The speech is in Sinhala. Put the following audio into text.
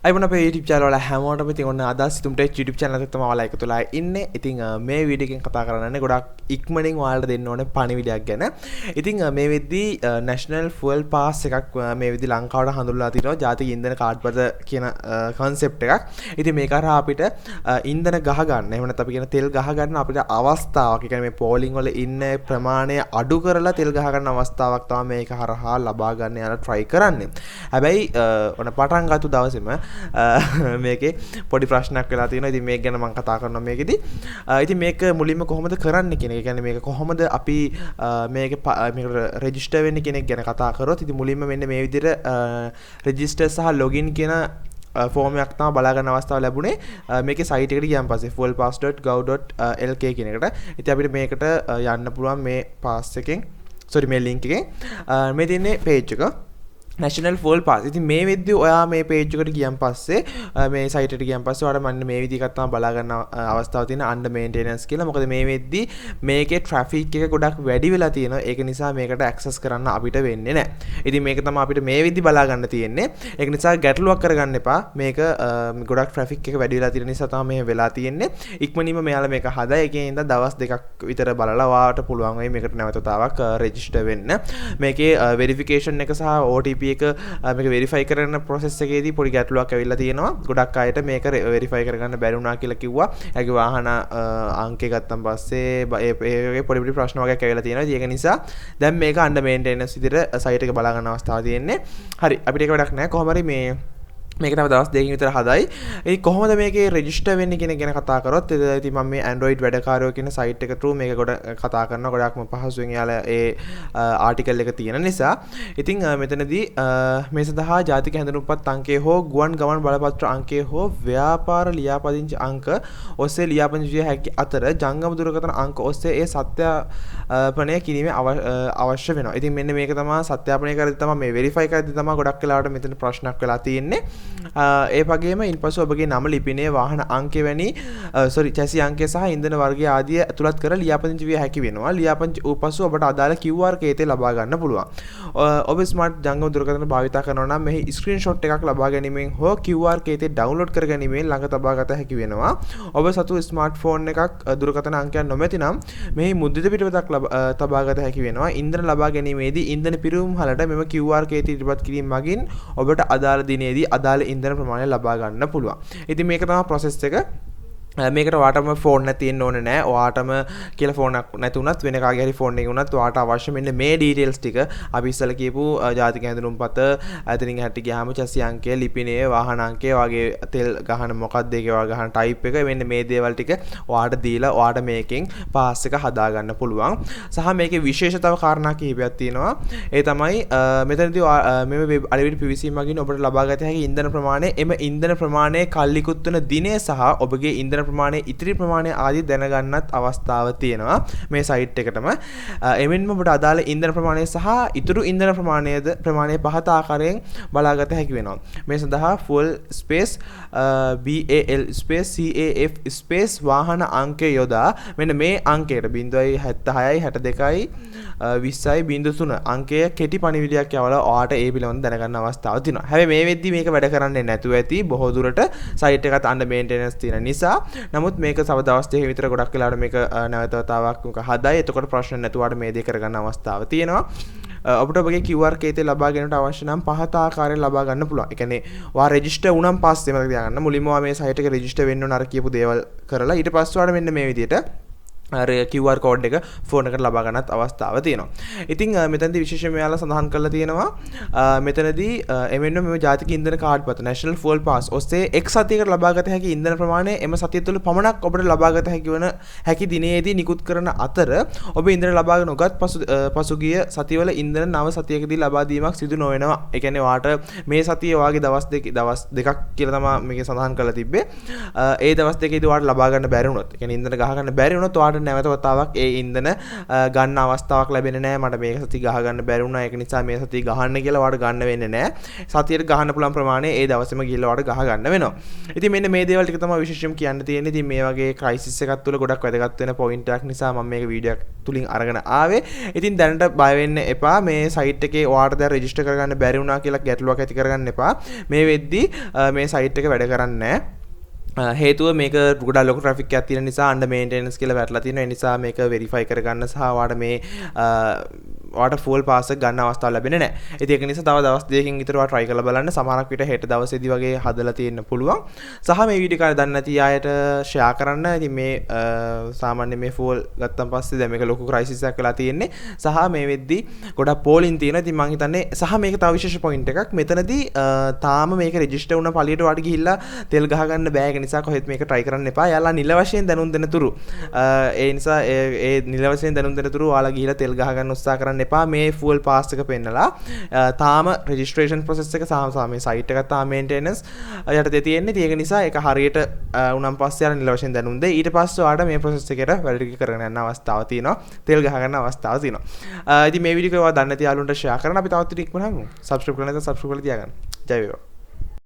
අයිබෝන අපේ YouTube channel වල හැමෝටම ඉතින් ඔන්න අද සිතුම්ටෙක් YouTube channel එකත් තමයි ඔයාලා එකතු වෙලා ඉන්නේ. ඉතින් මේ වීඩියෝ එකෙන් කතා කරන්නේ ගොඩක් ඉක්මනින් ඔයාලට දෙන්න ඕනේ පණිවිඩයක් ගැන. ඉතින් මේ වෙද්දී national fuel pass එකක් මේ වෙද්දී ලංකාවට හඳුන්වලා තිනවා ජාතික ඉන්ධන කාඩ්පත කියන concept එකක්. ඉතින් මේක හරහා අපිට ඉන්ධන ගහ ගන්න. එහෙම නැත්නම් අපි කියන තෙල් ගහ ගන්න අපිට අවස්ථාවක්. ඒ කියන්නේ මේ පෝලිං වල ඉන්න ප්‍රමාණය අඩු කරලා තෙල් ගහ ගන්න අවස්ථාවක් තමයි මේක හරහා ලබා ගන්න යන try කරන්නේ. හැබැයි ඔන්න පටන් ගත්ත දවසේම මේකේ පොඩි ප්‍රශ්නයක් වෙලා තියෙනවා. ඉතින් මේක ගැන මම කතා කරනවා මේකෙදි. ඉතින් මේක මුලින්ම කොහොමද කරන්නේ කියන එක. ඒ කියන්නේ මේක කොහොමද අපි මේකට රෙජිස්ටර් වෙන්නේ කියන එක ගැන කතා කරොත් ඉතින් මුලින්ම මෙන්න මේ විදිහට රෙජිස්ටර් සහ ලොගින් කියන ෆෝම් එකක් තමයි බලා ගන්න අවස්ථාව ලැබුණේ. මේකේ සයිට් එකට ගියන් පස්සේ fuel.gov.lk කියන එකට. ඉතින් අපිට මේකට යන්න පුළුවන් මේ පාස් එකෙන් මේ ලින්ක් එකෙන්. මේ තියෙන්නේ page එක. national fuel pass. ඉතින් මේ වෙද්දී ඔයා මේ page එකට ගියන් පස්සේ මේ site එකට ගියන් පස්සේ ඔයාලට මන්න මේ විදිහකට තමයි බලා ගන්න අවස්ථාවක් තියෙන under maintenance කියලා. මොකද මේ වෙද්දී මේකේ traffic එක ගොඩක් වැඩි වෙලා තියෙනවා. ඒක නිසා මේකට access කරන්න අපිට වෙන්නේ නැහැ. ඉතින් මේක තමයි අපිට මේ වෙද්දී බලා ගන්න තියෙන්නේ. ඒක නිසා ගැටලුවක් කරගන්න එපා. මේක ගොඩක් traffic එක වැඩි වෙලා තියෙන නිසා තමයි මේ වෙලා තියෙන්නේ. ඉක්මනින්ම මෙයාලා මේක හදා එකේ ඉඳන් දවස් දෙකක් විතර බලලා ඔයාලට පුළුවන් වෙයි මේකට නැවතතාවක් register වෙන්න. මේකේ verification එක සහ OTP එක මේක වෙරිෆයි කරන process එකේදී පොඩි ගැටලුවක් ඇවිල්ලා තියෙනවා. ගොඩක් අයට මේක වෙරිෆයි කරගන්න බැරි වුණා කියලා කිව්වා. එයාගේ වාහන අංකය ගත්තන් පස්සේ ඒ පොඩි ප්‍රශ්න වගේක් ඇවිල්ලා තියෙනවා. ඒක නිසා දැන් මේක under maintenance විදිහට site එක බලා ගන්න අවස්ථාව තියෙන්නේ. හරි අපිට ඒක වැඩක් නැහැ. කොහොම හරි මේක තව දවස් දෙකකින් විතර හදයි. ඉතින් කොහොමද මේකේ රෙජිස්ටර් වෙන්නේ කියන එක ගැන කතා කරොත් ඉතින් මම මේ Android වැඩකාරයෝ කියන site එක through මේක කතා කරනවා. ගොඩක්ම පහසුවෙන් යාලා ඒ ආටිකල් එක තියෙන නිසා. ඉතින් මෙතනදී මේ සඳහා ජාතික හැඳුනුම්පත් අංකය හෝ ගුවන් ගමන් බලපත්‍ර අංකය හෝ ව්‍යාපාර ලියාපදිංචි අංක ඔස්සේ ලියාපදිංචි විය හැකි අතර ජංගම දුරකථන අංක ඔස්සේ ඒ සත්‍යාපනය කිරීමේ අවශ්‍ය වෙනවා. ඉතින් මෙන්න මේක තමයි සත්‍යාපනය කරද්දී තමයි මේ වෙරිෆයි කරද්දී තමයි ගොඩක් වෙලාවට මෙතන ප්‍රශ්නයක් වෙලා තියෙන්නේ. ඒ වගේම ඉන්පසු ඔබගේ නම ලිපිනේ වාහන අංකය වැනි චැසි අංකය සහ ඉන්ධන වර්ගය ආදිය ඇතුළත් කර ලියාපදිංචි විය හැකි වෙනවා. ලියාපදිංචි වූ ඔබට අදාළ QR කේතේ ලබා ගන්න පුළුවන්. ඔබ ස්මාර්ට් ජංගම දුරකථන භාවිත කරනවා නම් මෙහි ස්ක්‍රීන්ෂොට් එකක් ලබා ගැනීමෙන් හෝ QR කේතේ ඩවුන්ලෝඩ් කර ගැනීමෙන් ළඟ තබා ගත හැකි වෙනවා. ඔබ සතු ස්මාර්ට්ෆෝන් එකක් දුරකථන අංකයක් නොමැති නම් මෙහි මුද්‍රිත පිටපතක් තබා ගත හැකි වෙනවා. ඉන්ධන ලබා ගැනීමේදී ඉන්ධන පිරවුම් හලට මෙම QR කේතේ ඉදිරිපත් කිරීම මගින් ඔබට අදාළ දිනේදී අදාළ ඉන්ධන ප්‍රමාණය ලබා ගන්න පුළුවන්. ඉතින් මේක තමයි process එක. මේකට ඔයාටම ෆෝන් නැති තියෙන්න ඕනේ නැහැ. ඔයාටම කියලා ෆෝනක් නැති වුණත් වෙන කාගේ හරි ෆෝන් එකේ වුණත් ඔයාට අවශ්‍ය මෙන්න මේ ඩීටේල්ස් ටික අපි ඉස්සෙල්ලා කියපු ජාතික හැඳුනුම්පත අතනින් හැටි ගියාම චැසි අංකය ලිපිනේ වාහන අංකය වගේ තෙල් ගහන මොකක්ද ඒකේ ඔයා ගහන ටයිප් එක මෙන්න මේ දේවල් ටික ඔයාට දීලා ඔයාට මේකෙන් පාස් එක හදා ගන්න පුළුවන්. සහ මේකේ විශේෂතාව කාරණා කිහිපයක් තියෙනවා. ඒ තමයි මෙතනදී මේ අලෙවිට PVC මගින් ඔබට ලබා ගත හැකි ඉන්ධන ප්‍රමාණය එම ඉන්ධන ප්‍රමාණය කල්ලිකුත් වන දිනය සහ ඔබගේ ඉන්ධන ප්‍රමාණය ඉතිරි ප්‍රමාණය ආදී දැනගන්නත් අවස්ථාව තියෙනවා මේ සයිට් එකටම. එමෙන්ම ඔබට අදාළ ඉන්ධන ප්‍රමාණය සහ ඉතුරු ඉන්ධන ප්‍රමාණය පහත ආකාරයෙන් බලාගත හැකි වෙනවා. මේ සඳහා fuel space BAL space CAF space වාහන අංකය යොදා මෙන්න මේ අංකයට 0.76 62යි 20යි 03 අංකය කෙටි පණිවිඩයක් යවලා ඔයාට ඒ පිළිබඳව දැනගන්න අවස්ථාවක් තියෙනවා. හැබැයි මේ වෙද්දි මේක වැඩ කරන්නේ නැතුව ඇති බොහෝ දුරට සයිට් එකත් under maintenance තියෙන නිසා. නමුත් මේක තව දවස් දෙකක විතර ගොඩක් වෙලාවට මේක නැවතතාවක් හදයි. එතකොට ප්‍රශ්න නැතුවට මේ දේ කරගන්න අවස්ථාව තියෙනවා. ඔබට ඔබගේ QR කේතේ ලබා ගැනීමට අවශ්‍ය නම් පහත ආකාරයෙන් ලබා ගන්න පුළුවන්. ඒ කියන්නේ ඔයා රෙජිස්ටර් වුණාන් පස්සේ මතක තියාගන්න මුලින්ම ඔයා මේ සයිට් එකේ රෙජිස්ටර් වෙන්න ඕන අර කියපු දේවල් කරලා ඊට පස්සේ ඔයාලා මෙන්න මේ විදිහට අර QR කෝඩ් එක ෆෝන් එකට ලබා ගන්නත් අවස්ථාව තියෙනවා. ඉතින් මෙතනදී විශේෂයෙන්ම මෙයාලා සඳහන් කරලා තියෙනවා මෙතනදී එමෙන්න මේ ජාතික ඉන්ධන කාඩ්පත National Fuel Pass ඔස්සේ එක් සතියකට ලබා ගත හැකි ඉන්ධන ප්‍රමාණය එම සතිය තුළ පමණක් ඔබට ලබා ගත හැකි දිනේදී නිකුත් කරන අතර ඔබ ඉන්ධන ලබා නොගත් පසුගිය සතිවල ඉන්ධන නව සතියකදී ලබා දීමක් සිදු නොවෙනවා. ඒ කියන්නේ ඔයාට මේ සතියේ ඔයාගේ දවස් දෙකක් කියලා තමයි මේකේ සඳහන් කරලා තිබ්බේ. ඒ දවස් දෙකේදී ඔයාට ලබා ගන්න බැරි වුණොත් ඒ කියන්නේ ඉන්ධන ගහ ගන්න බැරි වුණොත් ඔයාට මට නැවත වතාවක් ඒ ඉන්ධන ගන්න අවස්ථාවක් ලැබෙන්නේ නැහැ. මට මේක සතිය ගහ ගන්න බැරි වුණා. ඒක නිසා මේ සතිය ගහන්න කියලා ඔයාලට ගන්න වෙන්නේ නැහැ. සතියට ගහන්න පුළුවන් ප්‍රමාණය ඒ දවසේම ගිහිල්ලා ඔයාලට ගහ ගන්න වෙනවා. ඉතින් මෙන්න මේ දේවල් ටික තමයි විශේෂයෙන් කියන්න තියෙන්නේ. ඉතින් මේ වගේ ක්‍රයිසිස් එකක් තුළ ගොඩක් වැදගත් වෙන පොයින්ට් එකක් නිසා මම මේක වීඩියෝ එකක් තුලින් අරගෙන ආවේ. ඉතින් දැනට බය වෙන්න එපා. මේ සයිට් එකේ ඔයාලට දැන් රෙජිස්ටර් කරගන්න බැරි වුණා කියලා ගැටලුවක් ඇති කරගන්න එපා. මේ වෙද්දි මේ සයිට් එක වැඩ කරන්නේ නැහැ. හේතුව මේක ගොඩක් ලොකු ට්‍රැෆික් එකක් තියෙන නිසා අන්ඩර් මේන්ටෙනන්ස් කියලා වැටලා තියෙනවා. ඒ නිසා මේක වෙරිෆයි කරගන්න සහ ඔයාලට මේ ඔයාලට ෆුල් පාස් එක ගන්න අවස්ථාව ලැබෙන්නේ නැහැ. ඉතින් ඒක නිසා තව දවස් දෙකකින් විතර ඔයා try කරලා බලන්න. සමහරක් විට හෙට දවසේදී වගේ හදලා තියෙන්න පුළුවන්. සහ මේ වීඩියෝ එක දන්නේ නැති අයට share කරන්න. ඉතින් මේ සාමාන්‍ය මේ ෆුල් ගත්තන් පස්සේ දැන් මේක ලොකු crisis එකක් වෙලා තියෙන්නේ. සහ මේ වෙද්දී ගොඩක් පෝලින් තියෙනවා. ඉතින් මම හිතන්නේ සහ මේක තව විශේෂ point එකක්. මෙතනදී තාම මේක රෙජිස්ටර් වුණ පළියට ඔයාලට ගිහිල්ලා තෙල් ගහ ගන්න බෑ. ඒක නිසා කොහෙත් මේක try කරන්න එපා. යාලා නිල වශයෙන් දැනුම් දෙන තුරු ඒ නිසා ඒ නිල වශයෙන් දැනුම් දෙන තුරු ඔයාලා ගිහිල්ලා තෙල් ගහ ගන්න උත්සාහ කරන්න එපා. මේ fuel pass එක පෙන්නලා තාම registration process එක සහ මේ site එක තාම maintenance යටතේ තියෙන්නේ. ඒක නිසා ඒක හරියට උනම් පස්සේ යාලා නිල වශයෙන් දැනුම් දෙයි. ඊට පස්සේ ඔයාලට මේ process එකට වැඩ ටික කරගෙන යන්න අවස්ථාව තියෙනවා. තෙල් ගහ ගන්න අවස්ථාව තියෙනවා. ඉතින් මේ වීඩියෝ එක ඔයාලා දන්නේ නැති යාළුවන්ට share කරන්න. අපි තවත් ටික ඉක්මනට subscribe කරලා නැත්නම් subscribe කරලා තියාගන්න. ජය වේවා.